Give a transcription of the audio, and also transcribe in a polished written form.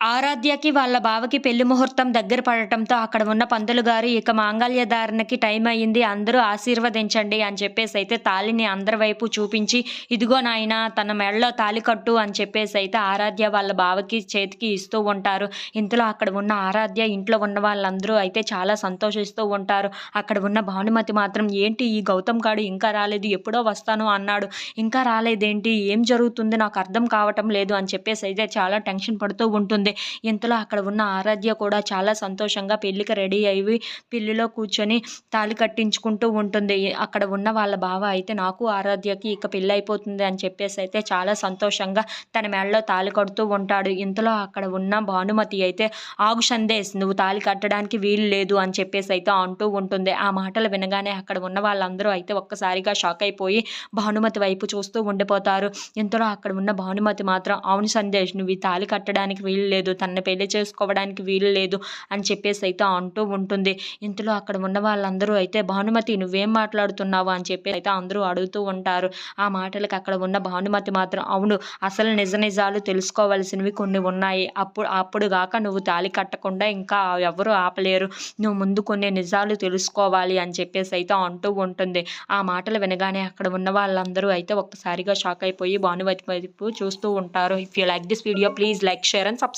ఆరాధ్యకి వాళ్ళ బావకి పెళ్లి ముహూర్తం దగ్గర పడటంతో అక్కడ ఉన్న పంతులు గారు ఇక మాంగళ్య ధారణకి టైం అయింది. అందరూ ఆశీర్వదించండి అని చెప్పేసైతే తాళిని అందరి వైపు చూపించి, ఇదిగో నాయనా తన మెడలో తాళి కట్టు అని చెప్పేసైతే ఆరాధ్య వాళ్ళ బావకి చేతికి ఇస్తూ ఉంటారు. ఇంతలో అక్కడ ఉన్న ఆరాధ్య ఇంట్లో ఉన్న వాళ్ళందరూ అయితే చాలా సంతోషిస్తూ ఉంటారు. అక్కడ ఉన్న భానుమతి మాత్రం ఏంటి ఈ గౌతమ్ గాడు ఇంకా రాలేదు, ఎప్పుడో వస్తాను అన్నాడు. ఇంకా రాలేదేంటి? ఏం జరుగుతుంది? నాకు అర్థం కావటం లేదు అని చెప్పేసైతే చాలా టెన్షన్ పడుతూ ఉంటుంది. ఇంతలో అక్కడ ఉన్న ఆరాధ్య కూడా చాలా సంతోషంగా పెళ్ళికి రెడీ అయ్యి పెళ్లిలో కూర్చొని తాళి కట్టించుకుంటూ ఉంటుంది. అక్కడ ఉన్న వాళ్ళ బావ అయితే నాకు ఆరాధ్యకి ఇక పెళ్లి అయిపోతుంది అని చెప్పేసి అయితే చాలా సంతోషంగా తన మెడలో తాళి కడుతూ ఉంటాడు. ఇంతలో అక్కడ ఉన్న భానుమతి అయితే ఆగు సందేశ్, నువ్వు తాళి కట్టడానికి వీలు లేదు అని చెప్పేసి అయితే అంటూ ఉంటుంది. ఆ మాటలు వినగానే అక్కడ ఉన్న వాళ్ళందరూ అయితే ఒక్కసారిగా షాక్ అయిపోయి భానుమతి వైపు చూస్తూ ఉండిపోతారు. ఇంతలో అక్కడ ఉన్న భానుమతి మాత్రం అవును సందేశ్, నువ్వు ఈ తాళి కట్టడానికి వీలు లేదు, తనని పెళ్లి చేసుకోవడానికి వీలు లేదు అని చెప్పేసి అయితే అంటూ ఉంటుంది. ఇంతలో అక్కడ ఉన్న వాళ్ళందరూ అయితే భానుమతి నువ్వేం మాట్లాడుతున్నావు అని చెప్పి అయితే అందరూ అడుగుతూ ఉంటారు. ఆ మాటలకు అక్కడ ఉన్న భానుమతి మాత్రం అవును, అసలు నిజ నిజాలు తెలుసుకోవాల్సినవి కొన్ని ఉన్నాయి. అప్పుడు గాక నువ్వు తాళి కట్టకుండా ఇంకా ఎవరు ఆపలేరు. నువ్వు ముందు కొన్ని నిజాలు తెలుసుకోవాలి అని చెప్పేసి అయితే అంటూ ఉంటుంది. ఆ మాటలు వినగానే అక్కడ ఉన్న వాళ్ళందరూ అయితే ఒక్కసారిగా షాక్ అయిపోయి భానుమతి వైపు చూస్తూ ఉంటారు. If you like this video please like, share and subscribe.